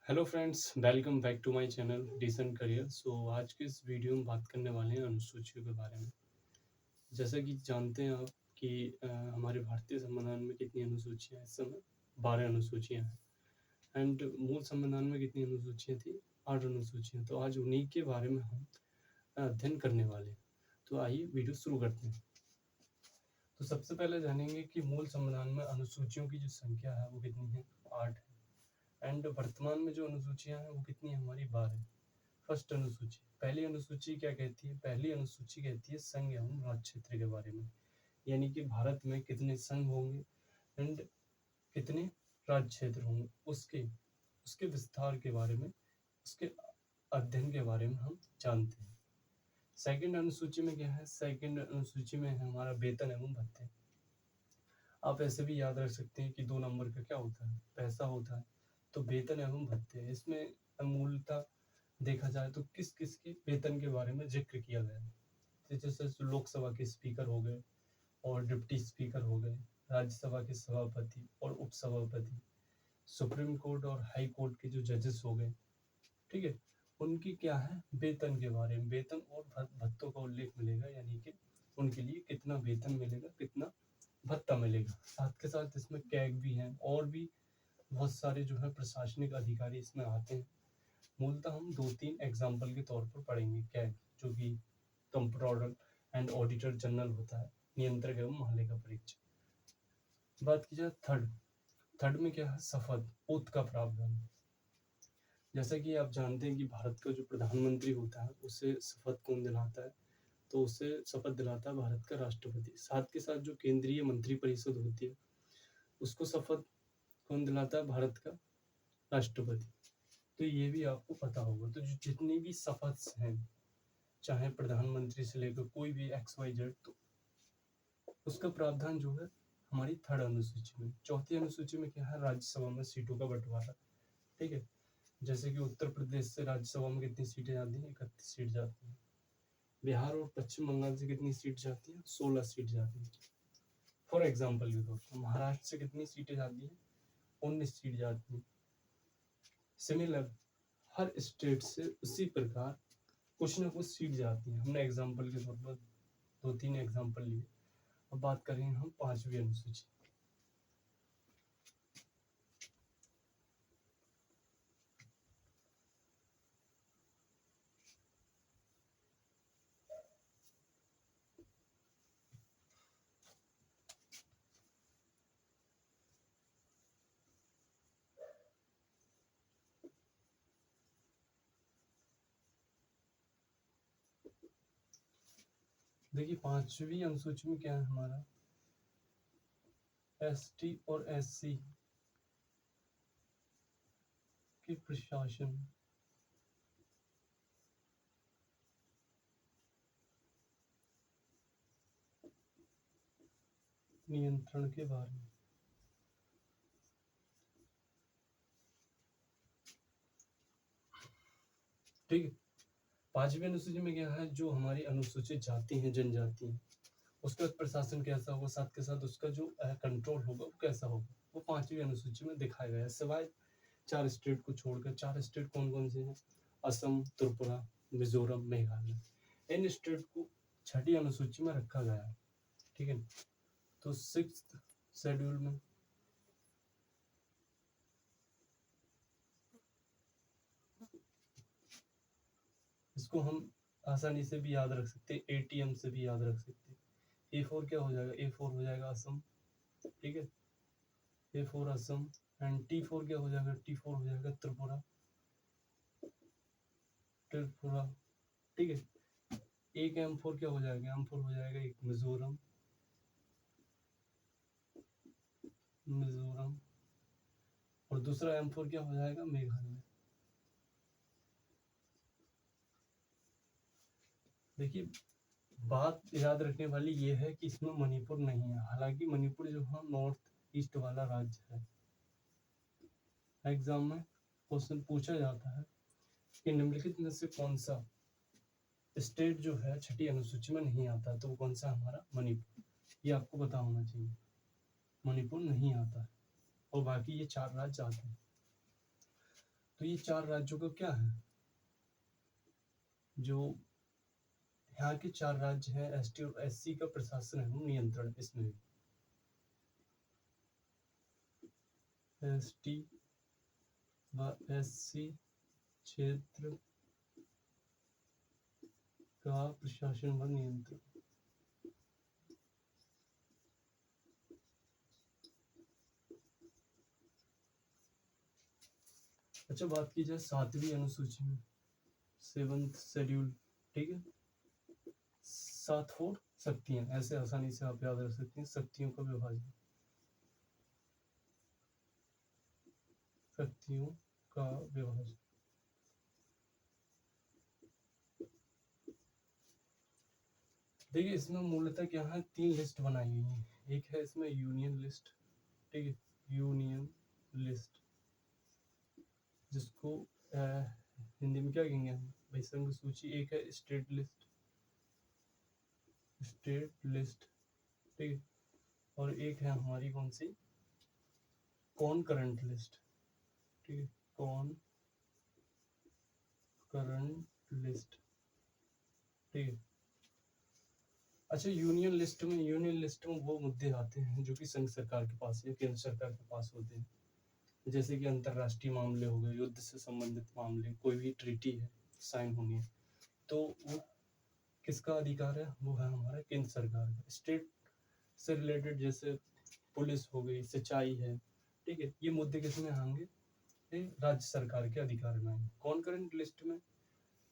Hello friends, welcome back to my channel decent career. आज के इस वीडियो में बात करने वाले हैं अनुसूचियों के बारे में। जैसा कि जानते हैं आप कि हमारे भारतीय संविधान में कितनी अनुसूचियां हैं इस समय? 12 अनुसूचियां हैं। एंड मूल संविधान में कितनी अनुसूचियां थी? 8 अनुसूचियां। तो आज उन्हीं के बारे में हम अध्ययन करने वाले हैं। तो आइए वीडियो शुरू करते हैं। तो सबसे पहले जानेंगे कि मूल संविधान में अनुसूचियों की जो संख्या है वो कितनी है? 8 है। एंड वर्तमान में जो अनुसूचियां हैं वो कितनी है? हमारी 12। फर्स्ट अनुसूची, पहली अनुसूची क्या कहती है? पहली अनुसूची कहती है संघ एवं राज्य क्षेत्र के बारे में, यानी कि भारत में कितने संघ होंगे एंड कितने राज्य क्षेत्र होंगे, उसके उसके विस्तार के बारे में, उसके अध्ययन के बारे में हम जानते हैं। सेकंड अनुसूची में क्या है? सेकंड अनुसूची में है हमारा वेतन एवं भत्ते। आप ऐसे भी याद रख सकते हैं कि 2 नंबर का क्या होता है? पैसा होता है। तो वेतन एवं भत्ते, इसमें मूलतः देखा जाए तो किस किस के वेतन के बारे में जिक्र किया गया है। जैसे लोकसभा के स्पीकर हो गए और डिप्टी स्पीकर हो गए, राज्यसभा के सभापति और उपसभापति, सुप्रीम कोर्ट और हाई कोर्ट के जो जजेस हो गए, ठीक है, उनकी क्या है? वेतन के बारे में, वेतन और भत्तों का उल्लेख मिलेगा, यानी कि उनके लिए कितना वेतन मिलेगा, कितना भत्ता मिलेगा। साथ के साथ इसमें कैग भी हैं और भी बहुत सारे जो है प्रशासनिक अधिकारी इसमें आते हैं। मूलतः हम 2-3 एग्जाम्पल के तौर पर पढ़ेंगे। कैग जो कि कंट्रोलर एंड ऑडिटर जनरल होता है, नियंत्रक एवं महालेखा परीक्षक। बात की जाए थर्ड, थर्ड में क्या है? शपथ, ओथ का प्रावधान। जैसा कि आप जानते हैं कि भारत का जो प्रधानमंत्री होता है उसे शपथ कौन दिलाता है? तो उसे शपथ दिलाता है भारत का राष्ट्रपति। साथ के साथ जो केंद्रीय मंत्रिपरिषद होती है उसको शपथ कौन दिलाता है? भारत का राष्ट्रपति। तो ये भी आपको पता होगा। तो जो जितनी भी शपथ हैं, चाहे प्रधानमंत्री से लेकर कोई भी XYZ, तो उसका प्रावधान जो है हमारी थर्ड अनुसूची में। चौथी अनुसूची में क्या है? राज्यसभा में सीटों का बंटवारा। ठीक है, जैसे कि उत्तर प्रदेश से राज्यसभा में कितनी सीटें जाती हैं? 31 सीट जाती हैं। बिहार और पश्चिम बंगाल से कितनी सीट जाती है? 16 सीट जाती है। फॉर एग्जाम्पल के तौर पर महाराष्ट्र से कितनी सीटें जाती हैं? 19 सीट जाती हैं। सिमिलर हर स्टेट से उसी प्रकार कुछ ना कुछ सीट जाती हैं। हमने एग्जाम्पल के तौर पर 2-3 एग्जाम्पल लिए। अब बात करेंगे हम पांचवी अनुसूची। देखिए पांचवी अनुसूची में क्या है हमारा? ST और SC के प्रशासन, नियंत्रण के बारे में। ठीक है, पांचवी अनुसूची में क्या है? जो हमारी अनुसूचित जाति हैं, जनजाति हैं, उसका प्रशासन कैसा होगा, साथ के साथ उसका जो कंट्रोल होगा वो कैसा होगा, वो पांचवी अनुसूची में दिखाया गया है। सिवाय 4 स्टेट को छोड़कर। 4 स्टेट कौन कौन से हैं? असम, त्रिपुरा, मिजोरम, मेघालय। इन स्टेट को छठी अनुसूची में रखा गया है। ठीक है, तो 6th शेड्यूल में इसको हम आसानी से भी याद रख सकते हैं, ATM से भी याद रख सकते हैं। A4 क्या हो जाएगा? A4 हो जाएगा असम। ठीक है, A4 असम। एंड T4 क्या हो जाएगा? T4 हो जाएगा त्रिपुरा, त्रिपुरा। ठीक है, एक M4 क्या हो जाएगा? M4 हो जाएगा एक मिजोरम, मिजोरम। और दूसरा M4 क्या हो जाएगा? मेघालय। देखिए बात याद रखने वाली ये है कि इसमें मणिपुर नहीं है। हालांकि मणिपुर जो है नॉर्थ ईस्ट वाला राज्य है। एग्जाम में क्वेश्चन पूछा जाता है कि निम्नलिखित में से कौन सा स्टेट जो है छठी अनुसूची में नहीं आता है? तो वो कौन सा? हमारा मणिपुर। ये आपको पता होना चाहिए, मणिपुर नहीं आता है और बाकी ये 4 राज्य आते हैं। तो ये 4 राज्यों का क्या है, जो यहाँ के 4 राज्य हैं, एसटी और एससी का प्रशासन है, नियंत्रण इसमें एसटी व एससी क्षेत्र का प्रशासन व नियंत्रण। अच्छा, बात की जाए 7वीं अनुसूची में, 7th शेड्यूल, ठीक है, 7 4 शक्तियां, ऐसे आसानी से आप याद रख सकते हैं, शक्तियों का विभाजन, शक्तियों का विभाजन। देखिए इसमें मूलतः क्या है, 3 लिस्ट बनाई हुई है। एक है इसमें यूनियन लिस्ट, ठीक है, यूनियन लिस्ट, जिसको हिंदी में क्या कहेंगे हम भाई, संघ सूची। एक है स्टेट लिस्ट, स्टेट लिस्ट, ठीक है, और एक है हमारी कौन सी, कॉनकरेंट लिस्ट, ठीक है, कॉनकरेंट लिस्ट, ठीक है। अच्छा, यूनियन लिस्ट में वो मुद्दे आते हैं जो कि संघ सरकार के पास या केंद्र सरकार के पास होते हैं, जैसे कि अंतरराष्ट्रीय मामले हो गए, युद्ध से संबंधित मामले, कोई भी ट्रीटी है साइन होनी है, तो वो किसका अधिकार है, वो है हमारा केंद्र सरकार का। स्टेट से रिलेटेड जैसे पुलिस हो गई, सिंचाई है, ठीक है, ये मुद्दे किसमें आएंगे, ये राज्य सरकार के अधिकार में आएंगे। कॉन्करेंट लिस्ट में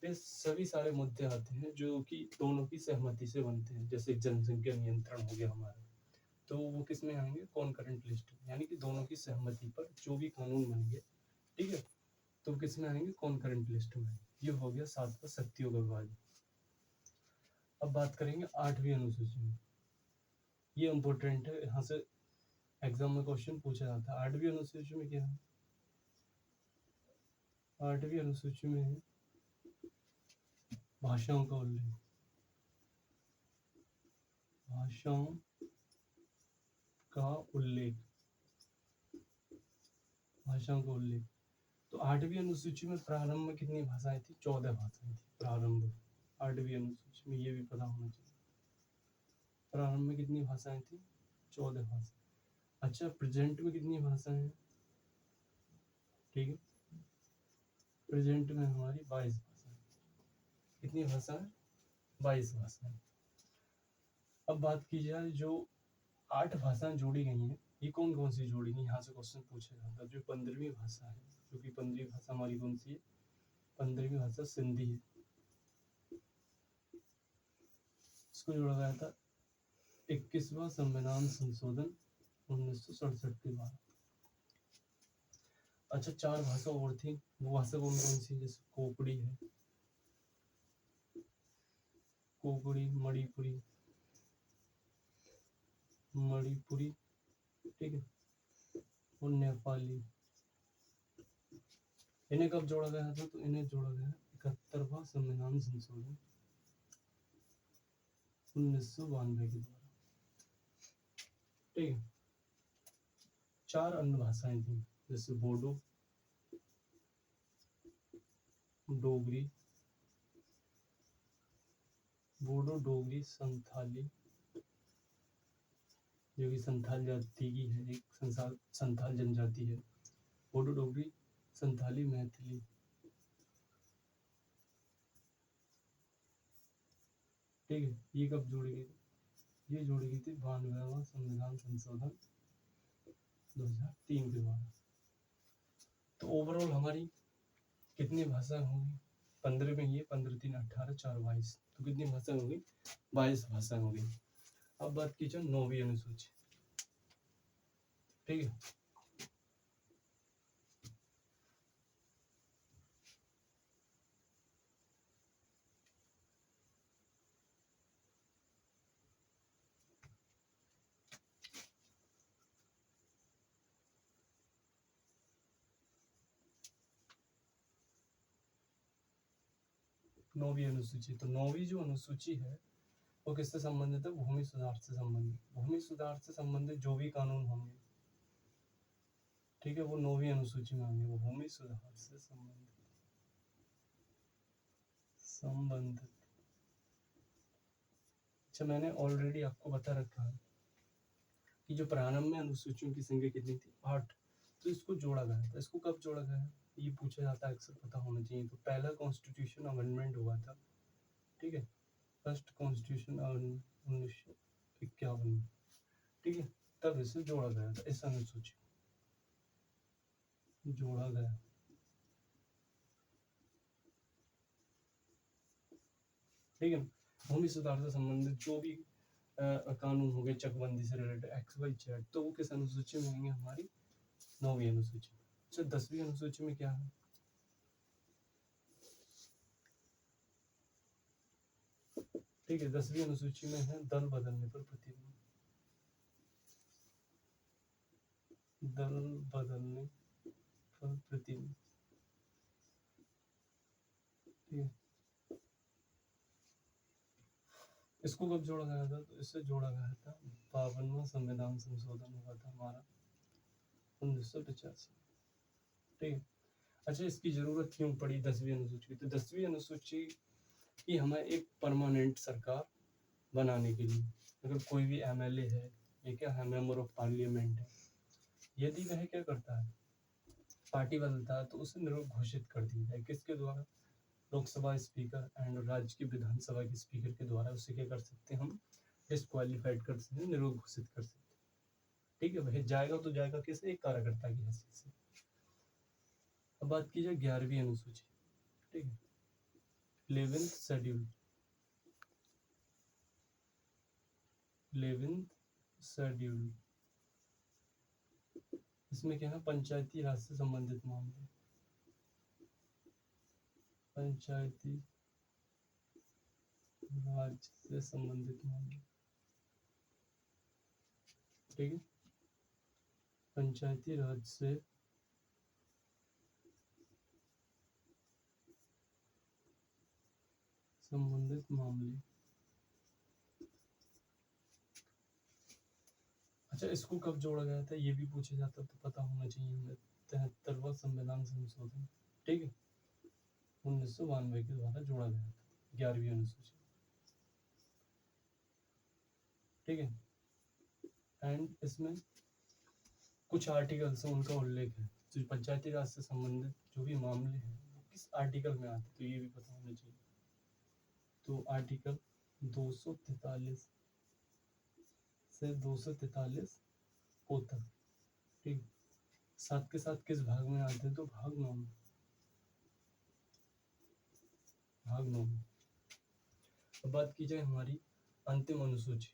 ये सभी सारे मुद्दे आते हैं जो कि दोनों की सहमति से बनते हैं, जैसे जनसंख्या नियंत्रण हो गया हमारा, तो वो किस में आएंगे, कॉन्करेंट लिस्ट में, यानी कि दोनों की सहमति पर जो भी कानून बनेंगे, ठीक है, तो किस में आएंगे, कॉन्करेंट लिस्ट में। ये हो गया 7वां शक्तियों का विभाजन। अब बात करेंगे 8वीं अनुसूची में, ये इम्पोर्टेंट है, यहाँ से एग्जाम में क्वेश्चन पूछा जाता है। 8वीं अनुसूची में क्या है, 8वीं अनुसूची में है भाषाओं का उल्लेख, भाषाओं का उल्लेख, भाषाओं का उल्लेख। तो 8वीं अनुसूची में प्रारंभ में कितनी भाषाएं थी, 14 भाषाएं थी प्रारंभ। 8वीं अनुसूची में ये भी पता होना चाहिए, प्रारंभ में कितनी भाषाएं थी, 14 भाषा। अच्छा, प्रेजेंट में कितनी भाषाएं हैं, ठीक है, प्रेजेंट में हमारी 22 भाषाएं। कितनी भाषाएं, 22 भाषाएं। अब बात की जाए जो 8 भाषाएं जोड़ी गई हैं, ये कौन कौन सी जोड़ी गई, यहाँ से क्वेश्चन पूछा जाता है। जो 15वीं भाषा है, जो कि 15वीं भाषा हमारी कौन सी है, 15वीं भाषा सिंधी है, इसको जोड़ा गया था 21वां संविधान संशोधन 1967 के बाद। अच्छा, 4 भाषा और थी, वो भाषा कौन कौन सी, जैसे कोपड़ी है, कोपड़ी, मणिपुरी, मणिपुरी, ठीक है, और नेपाली। इन्हें कब जोड़ा गया था, तो इन्हें जोड़ा गया 71वां संविधान संशोधन 1992 के द्वारा, ठीक है। 4 अन्य भाषाएं थी, जैसे बोडो, डोगरी, बोडो, डोगरी, संथाली, जो कि संथाल जाति की है, एक संथाल जनजाति है, बोडो, डोगरी, संथाली, मैथिली, ठीक है। ये कब जोड़ी गई, ये जोड़ी गई थी 92वां संविधान संशोधन 2003 के द्वारा। तो ओवरऑल हमारी कितनी भाषाएं होंगी, 15 में ये 15 3 18 4 22, तो कितनी भाषाएं होगी, 22 भाषाएं होगी। अब बात की जाए 9वीं अनुसूची, ठीक है। नौवीं अनुसूची, तो 9वीं जो अनुसूची है वो किससे संबंधित है, भूमि सुधार से संबंधित। भूमि सुधार से संबंधित जो भी कानून होंगे, ठीक है, वो 9वीं अनुसूची में आएंगे, वो भूमि सुधार से संबंधित। अच्छा, मैंने ऑलरेडी आपको बता रखा है कि जो प्रारंभ में अनुसूचियों की संख्या कितनी थी, 8। तो इसको जोड़ा गया था। इसको कब जोड़ा गया है ये पूछा जाता है, अक्सर पता होना चाहिए। तो पहला कॉन्स्टिट्यूशन अमेंडमेंट हुआ था, ठीक है, फर्स्ट कॉन्स्टिट्यूशन 1951 में, ठीक है, तब इसे जोड़ा गया था, इस अनुसूची जोड़ा गया। ठीक है, भूमि सुधार से संबंधित जो भी कानून हो गए, चकबंदी से रिलेटेड एक्स वाई जेड, तो वो किस अनुसूची में आएंगे, हमारी 9वीं अनुसूची। अच्छा, 10वीं अनुसूची में क्या है, ठीक है, 10वीं अनुसूची में है दल बदलने पर प्रतिबंध। दल बदलने पर प्रतिबंध, ठीक है। इसको कब जोड़ा गया था, तो इससे जोड़ा गया था 52वां संविधान संशोधन हुआ था हमारा 1985, ठीक है। अच्छा, इसकी जरूरत क्यों पड़ी 10वीं अनुसूची की, तो 10वीं अनुसूची की हमें एक परमानेंट सरकार बनाने के लिए, अगर कोई भी एमएलए है, ये क्या है, मेंबर ऑफ पार्लियामेंट है, यदि वह क्या करता है, पार्टी बदलता है, तो उसे निरुप घोषित कर दिया जाए, किसके द्वारा, लोकसभा स्पीकर एंड राज्य की विधानसभा के स्पीकर के द्वारा उसे क्या कर सकते हैं, हम डिस्क्वालीफाइड कर सकते हैं, निरुप घोषित कर सकते हैं, ठीक है। वह जाएगा तो जाएगा किसे, एक कार्यकर्ता की हैसियत से। अब बात की जाए 11वीं अनुसूची, ठीक है, 11th शेड्यूल, 11th शेड्यूल, इसमें क्या है, पंचायती राज से संबंधित मामले, पंचायती राज से संबंधित मामले, ठीक है, पंचायती राज से संबंधित मामले। अच्छा, इसको कब जोड़ा गया था, ये भी पूछा जाता, तो पता होना चाहिए हमें। 73वां संविधान संशोधन, ठीक है, 1992 के द्वारा जोड़ा गया था 11वीं अनुसूची, ठीक है। एंड इसमें कुछ आर्टिकल्स हैं, उनका उल्लेख है, जो पंचायती राज से संबंधित जो भी मामले हैं वो किस आर्टिकल में आते, तो ये भी पता होना चाहिए। तो आर्टिकल 243 से 243 ओ तक, ठीक, साथ के साथ किस भाग में आते हैं, तो भाग 9 में, भाग 9 में। अब बात की जाए हमारी अंतिम अनुसूची,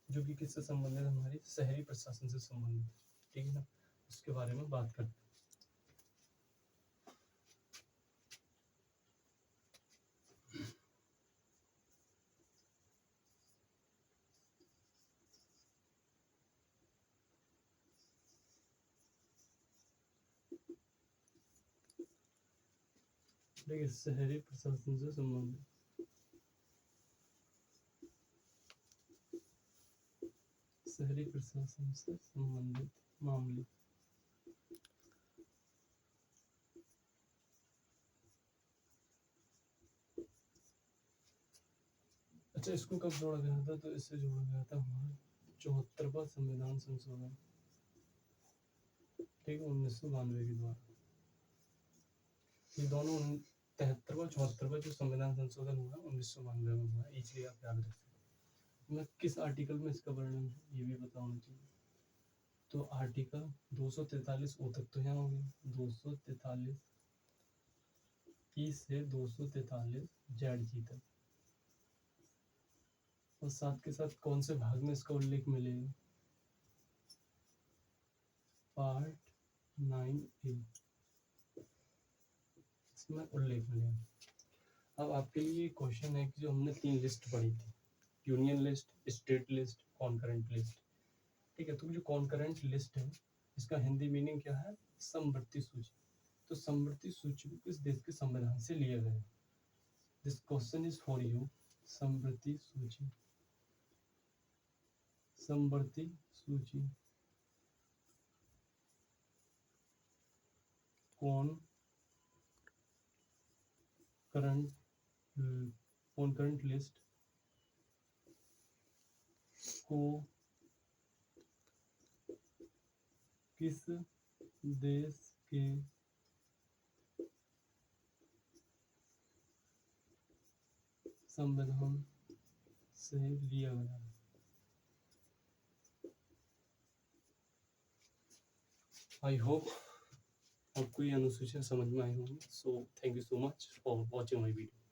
जो कि किससे संबंधित है, हमारी शहरी प्रशासन से संबंधित, ठीक है ना, उसके बारे में बात करते हैं। देखिए, शहरी प्रशासन से संबंधित, शहरी प्रशासन से संबंधित मामले। अच्छा, इसको कब जोड़ा गया था, तो इससे जोड़ा गया था हमारा 74वां संविधान संशोधन, ठीक है, 1992 के द्वारा। ये दोनों 73वां 74वां जो संविधान संशोधन हुआ 1992 में हुआ, इसलिए आप याद रखें। मैं किस आर्टिकल में इसका वर्णन है ये भी पता होना चाहिए। तो आर्टिकल 243 ओ तक तो यहाँ हो गया, 243 ई से 243 जेड जी तक, और साथ के साथ कौन से भाग में इसका उल्लेख मिलेगा, पार्ट 9A, इसमें उल्लेख मिलेगा। अब आपके लिए क्वेश्चन है कि जो हमने 3 लिस्ट पढ़ी थी, union list, state list, concurrent list, ठीक है, तो जो कॉन्करेंट लिस्ट है इसका हिंदी मीनिंग क्या है, समवर्ती सूची। तो समवर्ती सूची को किस देश के संविधान से लिया गया, this question is for you. समवर्ती सूची, समवर्ती सूची ऑन करंट लिस्ट को किस देश के संविधान से लिया गया है? आई होप आपको ये अनुसूचियाँ समझ में आई होंगी। So thank you so much for watching my video.